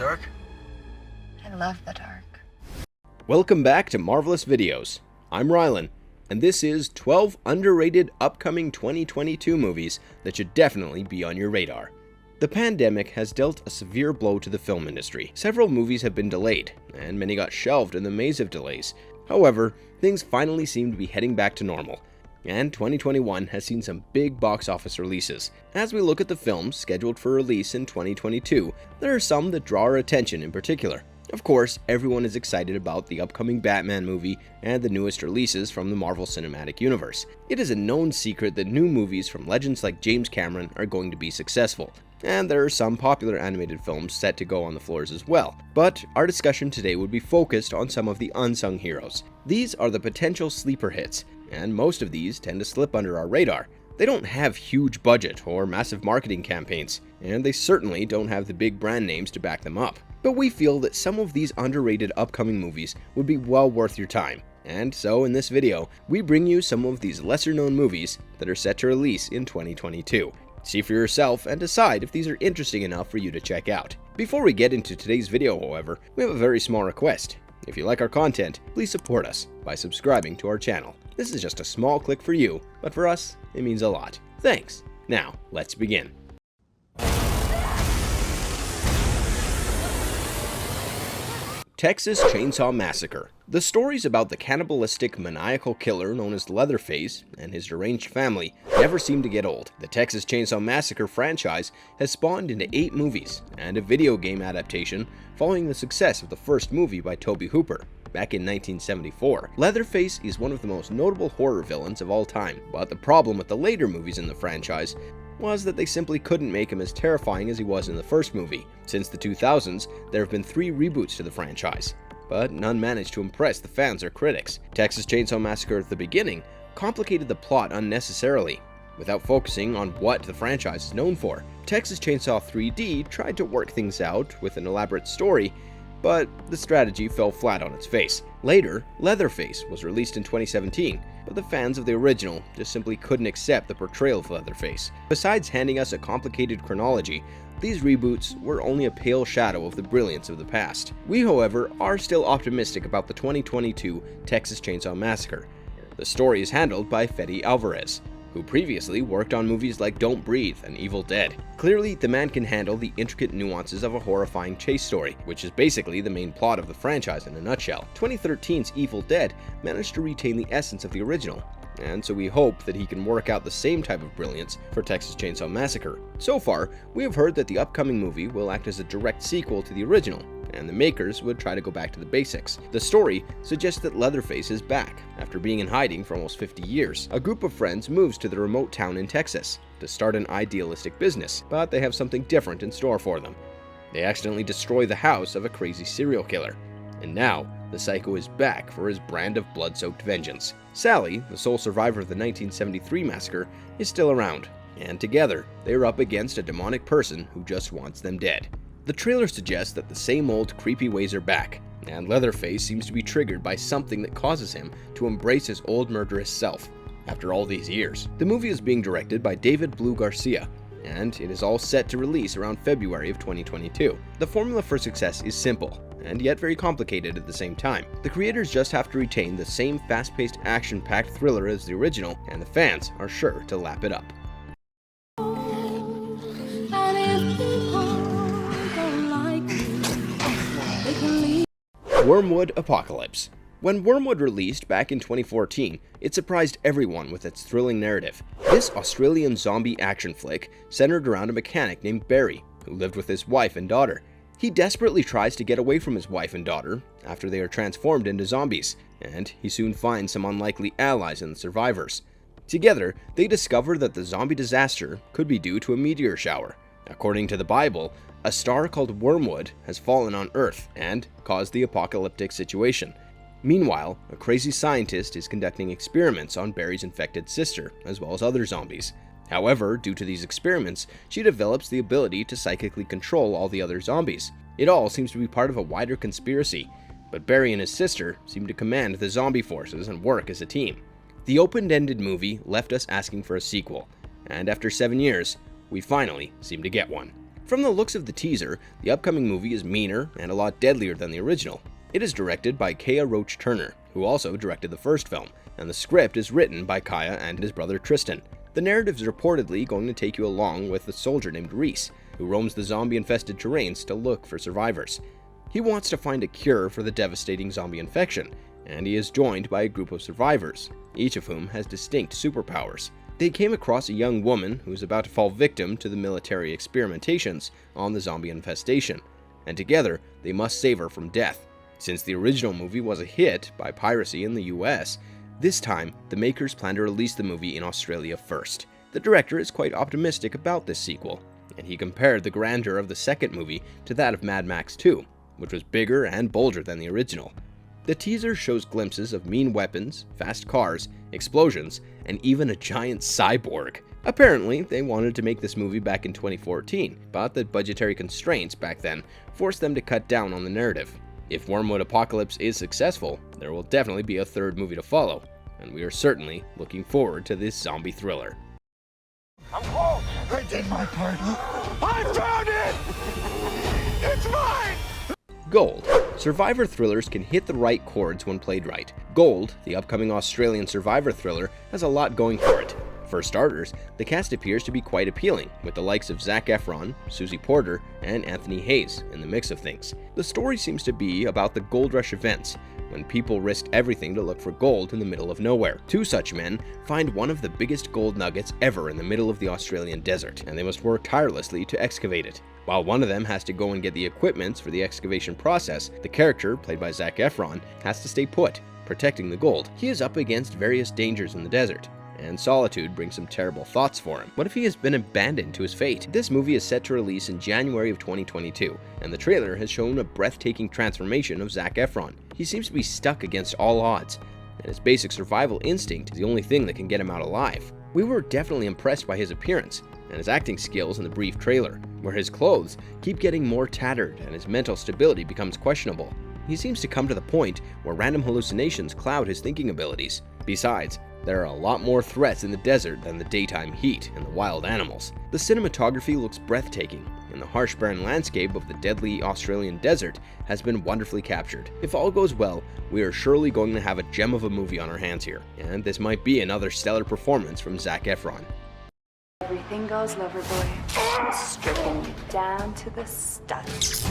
dark? I love the dark. Welcome back to Marvelous Videos. I'm Rylan, and this is 12 underrated upcoming 2022 movies that should definitely be on your radar. The pandemic has dealt a severe blow to the film industry. Several movies have been delayed, and many got shelved in the maze of delays. However, things finally seem to be heading back to normal, and 2021 has seen some big box office releases. As we look at the films scheduled for release in 2022, there are some that draw our attention in particular. Of course, everyone is excited about the upcoming Batman movie and the newest releases from the Marvel Cinematic Universe. It is a known secret that new movies from legends like James Cameron are going to be successful, and there are some popular animated films set to go on the floors as well. But our discussion today would be focused on some of the unsung heroes. These are the potential sleeper hits, and most of these tend to slip under our radar. They don't have huge budget or massive marketing campaigns, and they certainly don't have the big brand names to back them up. But we feel that some of these underrated upcoming movies would be well worth your time. And so in this video, we bring you some of these lesser known movies that are set to release in 2022. See for yourself and decide if these are interesting enough for you to check out. Before we get into today's video, however, we have a very small request. If you like our content, please support us by subscribing to our channel. This is just a small click for you, but for us, it means a lot. Thanks. Now, let's begin. Texas Chainsaw Massacre. The stories about the cannibalistic, maniacal killer known as Leatherface and his deranged family never seem to get old. The Texas Chainsaw Massacre franchise has spawned into 8 movies and a video game adaptation following the success of the first movie by Tobe Hooper back in 1974. Leatherface is one of the most notable horror villains of all time, but the problem with the later movies in the franchise was that they simply couldn't make him as terrifying as he was in the first movie. Since the 2000s, there have been 3 reboots to the franchise, but none managed to impress the fans or critics. Texas Chainsaw Massacre at the beginning complicated the plot unnecessarily, without focusing on what the franchise is known for. Texas Chainsaw 3D tried to work things out with an elaborate story, but the strategy fell flat on its face. Later, Leatherface was released in 2017, but the fans of the original just simply couldn't accept the portrayal of Leatherface. Besides handing us a complicated chronology, these reboots were only a pale shadow of the brilliance of the past. We, however, are still optimistic about the 2022 Texas Chainsaw Massacre. The story is handled by Fede Alvarez, who previously worked on movies like Don't Breathe and Evil Dead. Clearly, the man can handle the intricate nuances of a horrifying chase story, which is basically the main plot of the franchise in a nutshell. 2013's Evil Dead managed to retain the essence of the original, and so we hope that he can work out the same type of brilliance for Texas Chainsaw Massacre. So far, we have heard that the upcoming movie will act as a direct sequel to the original, and the makers would try to go back to the basics. The story suggests that Leatherface is back after being in hiding for almost 50 years. A group of friends moves to the remote town in Texas to start an idealistic business, but they have something different in store for them. They accidentally destroy the house of a crazy serial killer, and now the psycho is back for his brand of blood-soaked vengeance. Sally, the sole survivor of the 1973 massacre, is still around, and together they are up against a demonic person who just wants them dead. The trailer suggests that the same old creepy ways are back, and Leatherface seems to be triggered by something that causes him to embrace his old murderous self after all these years. The movie is being directed by David Blue Garcia, and it is all set to release around February of 2022. The formula for success is simple, and yet very complicated at the same time. The creators just have to retain the same fast-paced, action-packed thriller as the original, and the fans are sure to lap it up. Wyrmwood Apocalypse. When Wyrmwood released back in 2014, it surprised everyone with its thrilling narrative. This Australian zombie action flick centered around a mechanic named Barry, who lived with his wife and daughter. He desperately tries to get away from his wife and daughter after they are transformed into zombies, and he soon finds some unlikely allies in the survivors. Together, they discover that the zombie disaster could be due to a meteor shower. According to the Bible, a star called Wyrmwood has fallen on Earth and caused the apocalyptic situation. Meanwhile, a crazy scientist is conducting experiments on Barry's infected sister, as well as other zombies. However, due to these experiments, she develops the ability to psychically control all the other zombies. It all seems to be part of a wider conspiracy, but Barry and his sister seem to command the zombie forces and work as a team. The open-ended movie left us asking for a sequel, and after 7 years, we finally seem to get one. From the looks of the teaser, the upcoming movie is meaner and a lot deadlier than the original. It is directed by Kaya Roach Turner, who also directed the first film, and the script is written by Kaya and his brother Tristan. The narrative is reportedly going to take you along with a soldier named Reese, who roams the zombie-infested terrains to look for survivors. He wants to find a cure for the devastating zombie infection, and he is joined by a group of survivors, each of whom has distinct superpowers. They came across a young woman who is about to fall victim to the military experimentations on the zombie infestation, and together they must save her from death. Since the original movie was a hit by piracy in the US, this time the makers plan to release the movie in Australia first. The director is quite optimistic about this sequel, and he compared the grandeur of the second movie to that of Mad Max 2, which was bigger and bolder than the original. The teaser shows glimpses of mean weapons, fast cars, explosions, and even a giant cyborg. Apparently, they wanted to make this movie back in 2014, but the budgetary constraints back then forced them to cut down on the narrative. If Wyrmwood Apocalypse is successful, there will definitely be a third movie to follow, and we are certainly looking forward to this zombie thriller. I'm close! I did my part. I found it! It's mine! Gold. Survivor thrillers can hit the right chords when played right. Gold, the upcoming Australian survivor thriller, has a lot going for it. For starters, the cast appears to be quite appealing, with the likes of Zac Efron, Susie Porter, and Anthony Hayes in the mix of things. The story seems to be about the gold rush events, when people risked everything to look for gold in the middle of nowhere. Two such men find one of the biggest gold nuggets ever in the middle of the Australian desert, and they must work tirelessly to excavate it. While one of them has to go and get the equipment for the excavation process, the character, played by Zac Efron, has to stay put, protecting the gold. He is up against various dangers in the desert, and solitude brings some terrible thoughts for him. What if he has been abandoned to his fate? This movie is set to release in January of 2022, and the trailer has shown a breathtaking transformation of Zac Efron. He seems to be stuck against all odds, and his basic survival instinct is the only thing that can get him out alive. We were definitely impressed by his appearance and his acting skills in the brief trailer, where his clothes keep getting more tattered and his mental stability becomes questionable. He seems to come to the point where random hallucinations cloud his thinking abilities. Besides, there are a lot more threats in the desert than the daytime heat and the wild animals. The cinematography looks breathtaking, and the harsh barren landscape of the deadly Australian desert has been wonderfully captured. If all goes well, we are surely going to have a gem of a movie on our hands here, and this might be another stellar performance from Zac Efron. Everything goes, lover boy. Stripping you down to the studs.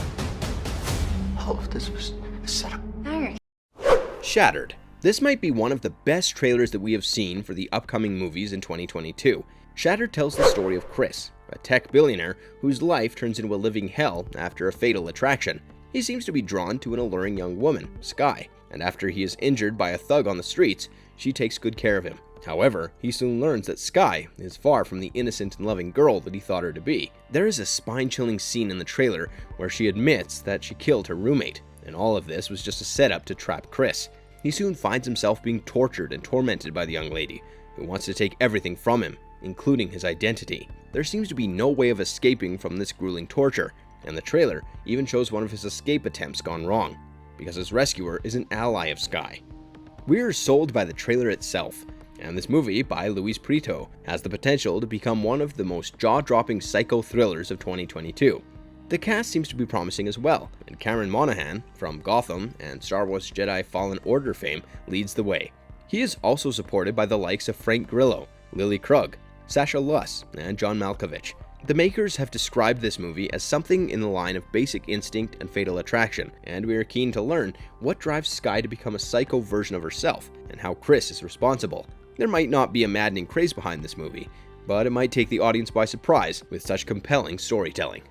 All of this was set up. Now you're Shattered. This might be one of the best trailers that we have seen for the upcoming movies in 2022. Shattered tells the story of Chris, a tech billionaire whose life turns into a living hell after a fatal attraction. He seems to be drawn to an alluring young woman, Skye, and after he is injured by a thug on the streets, she takes good care of him. However, he soon learns that Skye is far from the innocent and loving girl that he thought her to be. There is a spine-chilling scene in the trailer where she admits that she killed her roommate, and all of this was just a setup to trap Chris. He soon finds himself being tortured and tormented by the young lady, who wants to take everything from him, including his identity. There seems to be no way of escaping from this grueling torture, and the trailer even shows one of his escape attempts gone wrong, because his rescuer is an ally of Skye. We are sold by the trailer itself, and this movie, by Luis Prieto, has the potential to become one of the most jaw-dropping psycho thrillers of 2022. The cast seems to be promising as well, and Cameron Monaghan, from Gotham and Star Wars Jedi Fallen Order fame, leads the way. He is also supported by the likes of Frank Grillo, Lily Krug, Sasha Luss, and John Malkovich. The makers have described this movie as something in the line of Basic Instinct and Fatal Attraction, and we are keen to learn what drives Skye to become a psycho version of herself, and how Chris is responsible. There might not be a maddening craze behind this movie, but it might take the audience by surprise with such compelling storytelling.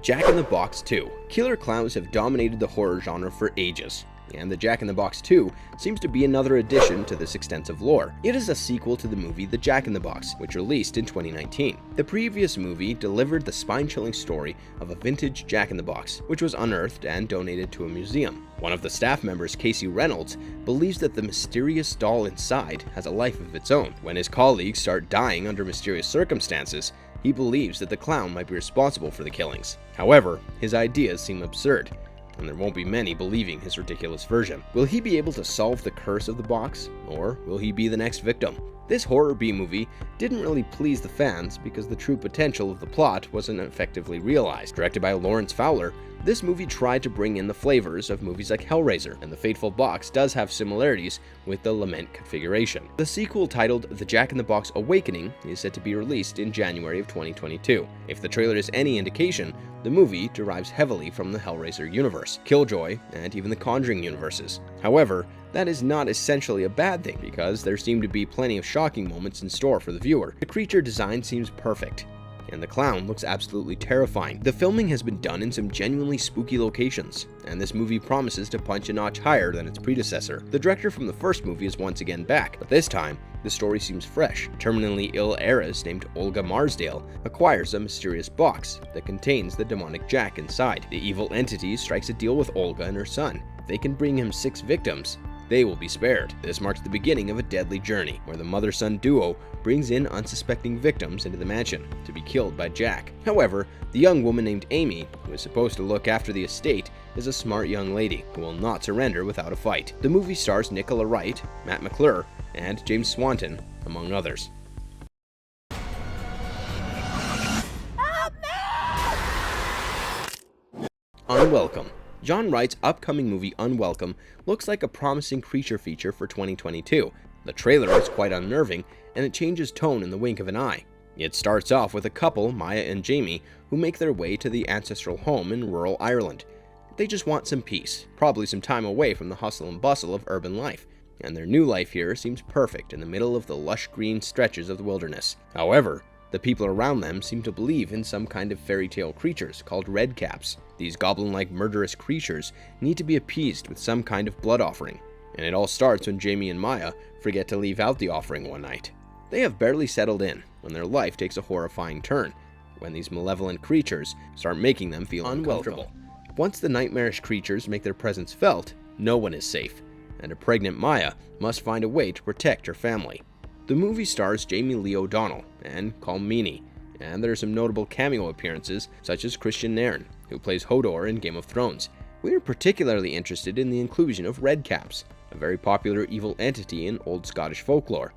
Jack in the Box 2. Killer clowns have dominated the horror genre for ages, and the Jack in the Box 2 seems to be another addition to this extensive lore. It is a sequel to the movie The Jack in the Box, which released in 2019. The previous movie delivered the spine-chilling story of a vintage Jack in the Box, which was unearthed and donated to a museum. One of the staff members, Casey Reynolds, believes that the mysterious doll inside has a life of its own. When his colleagues start dying under mysterious circumstances, he believes that the clown might be responsible for the killings. However, his ideas seem absurd. and there won't be many believing his ridiculous version. Will he be able to solve the curse of the box, or will he be the next victim? This horror B-movie didn't really please the fans because the true potential of the plot wasn't effectively realized. Directed by Lawrence Fowler, this movie tried to bring in the flavors of movies like Hellraiser, and the Fateful Box does have similarities with the Lament configuration. The sequel, titled The Jack-in-the-Box Awakening, is set to be released in January of 2022. If the trailer is any indication, the movie derives heavily from the Hellraiser universe, Killjoy, and even the Conjuring universes. However, that is not essentially a bad thing, because there seem to be plenty of shocking moments in store for the viewer. The creature design seems perfect, and the clown looks absolutely terrifying. The filming has been done in some genuinely spooky locations, and this movie promises to punch a notch higher than its predecessor. The director from the first movie is once again back, but this time, the story seems fresh. A terminally ill heiress named Olga Marsdale acquires a mysterious box that contains the demonic Jack inside. The evil entity strikes a deal with Olga and her son. If they can bring him 6 victims, they will be spared. This marks the beginning of a deadly journey, where the mother-son duo brings in unsuspecting victims into the mansion to be killed by Jack. However, the young woman named Amy, who is supposed to look after the estate, is a smart young lady who will not surrender without a fight. The movie stars Nicola Wright, Matt McClure, and James Swanton, among others. Unwelcome. John Wright's upcoming movie Unwelcome looks like a promising creature feature for 2022. The trailer is quite unnerving, and it changes tone in the wink of an eye. It starts off with a couple, Maya and Jamie, who make their way to the ancestral home in rural Ireland. They just want some peace, probably some time away from the hustle and bustle of urban life, and their new life here seems perfect in the middle of the lush green stretches of the wilderness. However, the people around them seem to believe in some kind of fairy tale creatures called redcaps. These goblin-like murderous creatures need to be appeased with some kind of blood offering, and it all starts when Jamie and Maya forget to leave out the offering one night. They have barely settled in when their life takes a horrifying turn, when these malevolent creatures start making them feel uncomfortable. Once the nightmarish creatures make their presence felt, no one is safe, and a pregnant Maya must find a way to protect her family. The movie stars Jamie Lee O'Donnell and Colm Meaney, and there are some notable cameo appearances such as Christian Nairn, who plays Hodor in Game of Thrones. We are particularly interested in the inclusion of redcaps, a very popular evil entity in old Scottish folklore.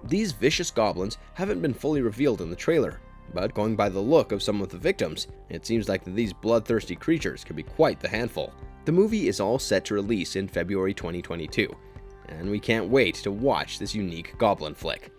These vicious goblins haven't been fully revealed in the trailer, but going by the look of some of the victims, it seems like these bloodthirsty creatures could be quite the handful. The movie is all set to release in February 2022, and we can't wait to watch this unique goblin flick.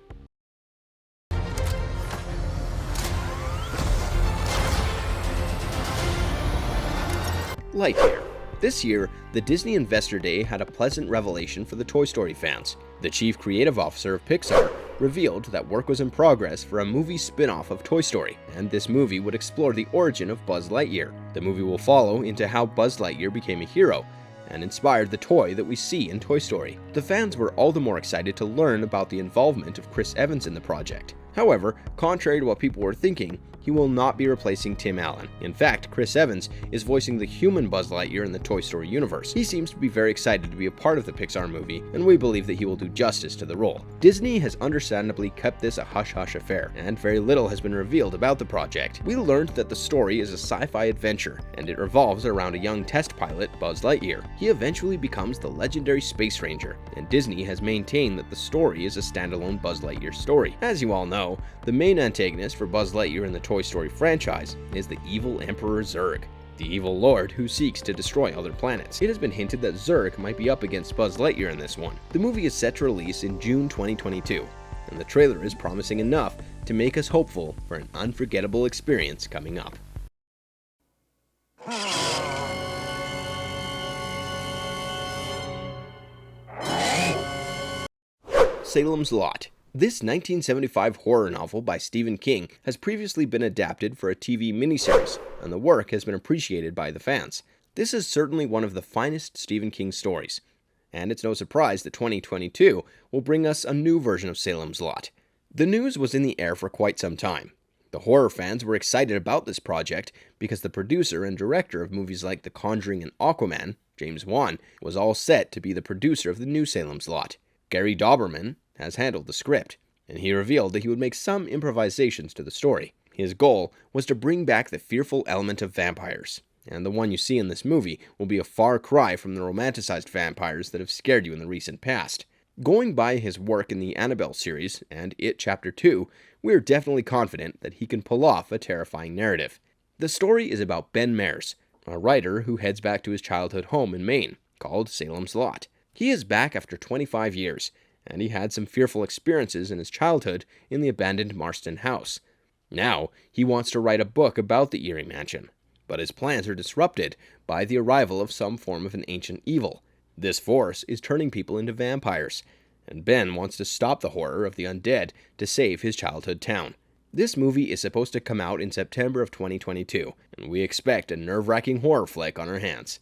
Lightyear. This year, the Disney Investor Day had a pleasant revelation for the Toy Story fans. The chief creative officer of Pixar revealed that work was in progress for a movie spin-off of Toy Story, and this movie would explore the origin of Buzz Lightyear. The movie will follow into how Buzz Lightyear became a hero and inspired the toy that we see in Toy Story. The fans were all the more excited to learn about the involvement of Chris Evans in the project. However, contrary to what people were thinking, he will not be replacing Tim Allen. In fact, Chris Evans is voicing the human Buzz Lightyear in the Toy Story universe. He seems to be very excited to be a part of the Pixar movie, and we believe that he will do justice to the role. Disney has understandably kept this a hush-hush affair, and very little has been revealed about the project. We learned that the story is a sci-fi adventure, and it revolves around a young test pilot, Buzz Lightyear. He eventually becomes the legendary Space Ranger, and Disney has maintained that the story is a standalone Buzz Lightyear story. As you all know, the main antagonist for Buzz Lightyear in the Toy Story franchise is the evil Emperor Zurg, the evil lord who seeks to destroy other planets. It has been hinted that Zurg might be up against Buzz Lightyear in this one. The movie is set to release in June 2022, and the trailer is promising enough to make us hopeful for an unforgettable experience coming up. Salem's Lot. This 1975 horror novel by Stephen King has previously been adapted for a TV miniseries, and the work has been appreciated by the fans. This is certainly one of the finest Stephen King stories, and it's no surprise that 2022 will bring us a new version of Salem's Lot. The news was in the air for quite some time. The horror fans were excited about this project because the producer and director of movies like The Conjuring and Aquaman, James Wan, was all set to be the producer of the new Salem's Lot. Gary Dauberman has handled the script, and he revealed that he would make some improvisations to the story. His goal was to bring back the fearful element of vampires. and the one you see in this movie will be a far cry from the romanticized vampires that have scared you in the recent past. Going by his work in the Annabelle series and It Chapter 2, we are definitely confident that he can pull off a terrifying narrative. The story is about Ben Mears, a writer who heads back to his childhood home in Maine, called Salem's Lot. He is back after 25 years, and he had some fearful experiences in his childhood in the abandoned Marston house. Now, he wants to write a book about the eerie mansion, but his plans are disrupted by the arrival of some form of an ancient evil. This force is turning people into vampires, and Ben wants to stop the horror of the undead to save his childhood town. This movie is supposed to come out in September of 2022, and we expect a nerve-wracking horror flick on our hands.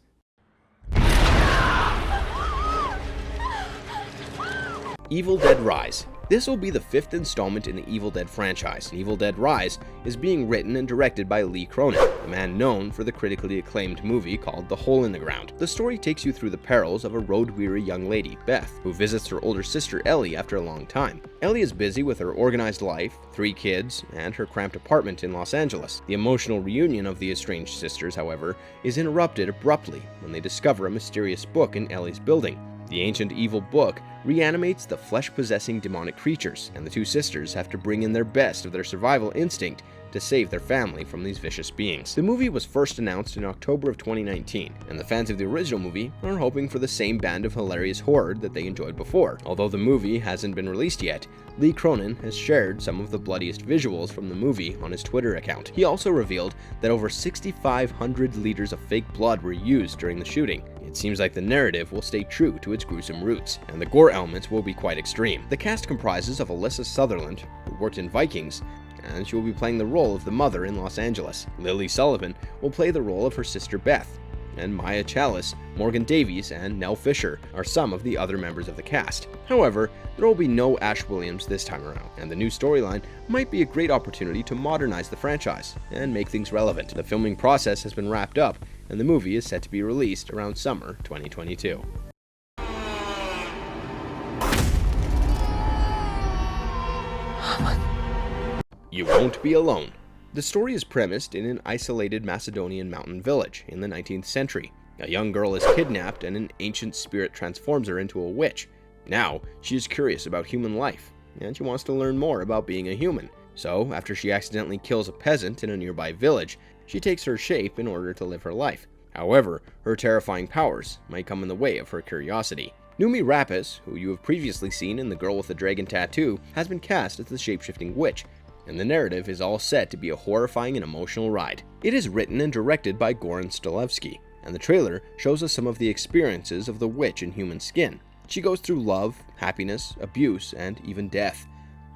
Evil Dead Rise. This will be the 5th installment in the Evil Dead franchise. Evil Dead Rise is being written and directed by Lee Cronin, a man known for the critically acclaimed movie called The Hole in the Ground. The story takes you through the perils of a road-weary young lady, Beth, who visits her older sister Ellie after a long time. Ellie is busy with her organized life, 3 kids, and her cramped apartment in Los Angeles. The emotional reunion of the estranged sisters, however, is interrupted abruptly when they discover a mysterious book in Ellie's building. The ancient evil book reanimates the flesh-possessing demonic creatures, and the 2 sisters have to bring in their best of their survival instinct to save their family from these vicious beings. The movie was first announced in October of 2019, and the fans of the original movie are hoping for the same band of hilarious horror that they enjoyed before. Although the movie hasn't been released yet, Lee Cronin has shared some of the bloodiest visuals from the movie on his Twitter account. He also revealed that over 6,500 liters of fake blood were used during the shooting. It seems like the narrative will stay true to its gruesome roots, and the gore elements will be quite extreme. The cast comprises of Alyssa Sutherland, who worked in Vikings, and she will be playing the role of the mother in Los Angeles. Lily Sullivan will play the role of her sister Beth, and Maya Chalice, Morgan Davies, and Nell Fisher are some of the other members of the cast. However, there will be no Ash Williams this time around, and the new storyline might be a great opportunity to modernize the franchise and make things relevant. The filming process has been wrapped up, and the movie is set to be released around summer 2022. You Won't Be Alone. The story is premised in an isolated Macedonian mountain village in the 19th century. A young girl is kidnapped and an ancient spirit transforms her into a witch. Now, she is curious about human life, and she wants to learn more about being a human. So, after she accidentally kills a peasant in a nearby village, she takes her shape in order to live her life. However, her terrifying powers might come in the way of her curiosity. Numi Rapis, who you have previously seen in The Girl with the Dragon Tattoo, has been cast as the shape-shifting witch, and the narrative is all set to be a horrifying and emotional ride. It is written and directed by Goran Stolevsky, and the trailer shows us some of the experiences of the witch in human skin. She goes through love, happiness, abuse, and even death.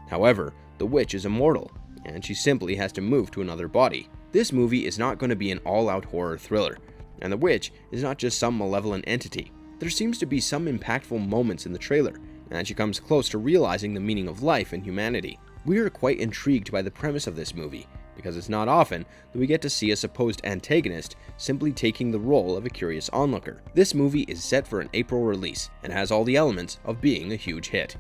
However, the witch is immortal, and she simply has to move to another body. This movie is not going to be an all-out horror thriller, and the witch is not just some malevolent entity. There seems to be some impactful moments in the trailer, and she comes close to realizing the meaning of life and humanity. We are quite intrigued by the premise of this movie, because it's not often that we get to see a supposed antagonist simply taking the role of a curious onlooker. This movie is set for an April release, and has all the elements of being a huge hit.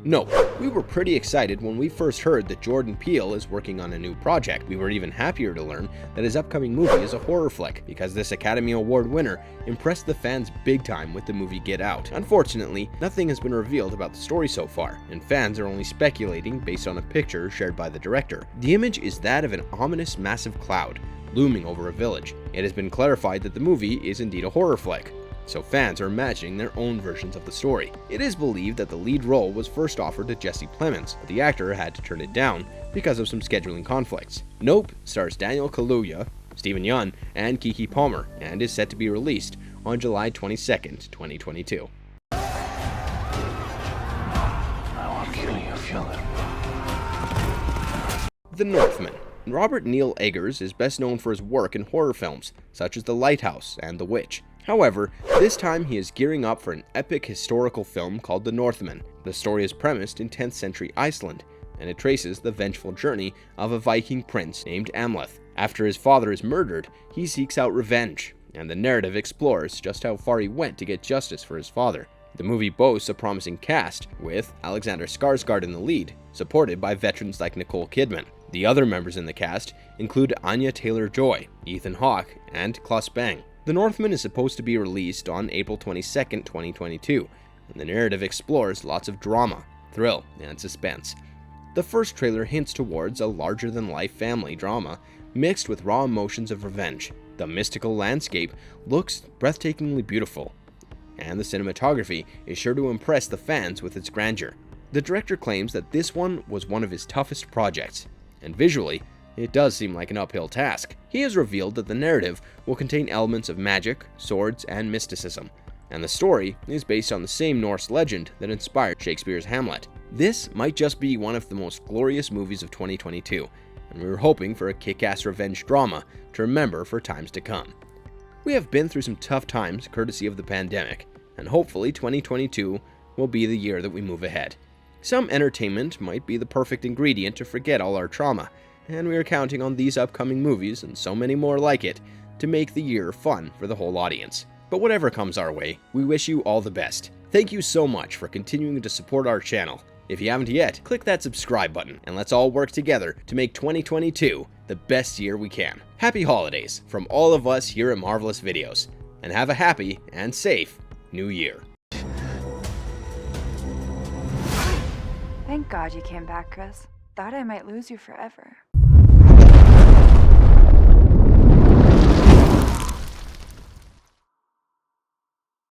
No, we were pretty excited when we first heard that Jordan Peele is working on a new project. We were even happier to learn that his upcoming movie is a horror flick, because this Academy Award winner impressed the fans big time with the movie Get Out. Unfortunately, nothing has been revealed about the story so far, and fans are only speculating based on a picture shared by the director. The image is that of an ominous massive cloud looming over a village. It has been clarified that the movie is indeed a horror flick, so fans are imagining their own versions of the story. It is believed that the lead role was first offered to Jesse Plemons, but the actor had to turn it down because of some scheduling conflicts. Nope stars Daniel Kaluuya, Stephen Yeun, and Keke Palmer, and is set to be released on July 22nd, 2022. I'll kill you, feel it. The Northman. Robert Neil Eggers is best known for his work in horror films, such as The Lighthouse and The Witch. However, this time he is gearing up for an epic historical film called The Northman. The story is premised in 10th century Iceland, and it traces the vengeful journey of a Viking prince named Amleth. After his father is murdered, he seeks out revenge, and the narrative explores just how far he went to get justice for his father. The movie boasts a promising cast, with Alexander Skarsgård in the lead, supported by veterans like Nicole Kidman. The other members in the cast include Anya Taylor-Joy, Ethan Hawke, and Klaus Bang. The Northman is supposed to be released on April 22, 2022, and the narrative explores lots of drama, thrill, and suspense. The first trailer hints towards a larger-than-life family drama mixed with raw emotions of revenge. The mystical landscape looks breathtakingly beautiful, and the cinematography is sure to impress the fans with its grandeur. The director claims that this one was one of his toughest projects, and visually, it does seem like an uphill task. He has revealed that the narrative will contain elements of magic, swords, and mysticism, and the story is based on the same Norse legend that inspired Shakespeare's Hamlet. This might just be one of the most glorious movies of 2022, and we were hoping for a kick-ass revenge drama to remember for times to come. We have been through some tough times courtesy of the pandemic, and hopefully 2022 will be the year that we move ahead. Some entertainment might be the perfect ingredient to forget all our trauma, and we are counting on these upcoming movies and so many more like it to make the year fun for the whole audience. But whatever comes our way, we wish you all the best. Thank you so much for continuing to support our channel. If you haven't yet, click that subscribe button, and let's all work together to make 2022 the best year we can. Happy holidays from all of us here at Marvelous Videos, and have a happy and safe New Year. Thank God you came back, Chris. Thought I might lose you forever.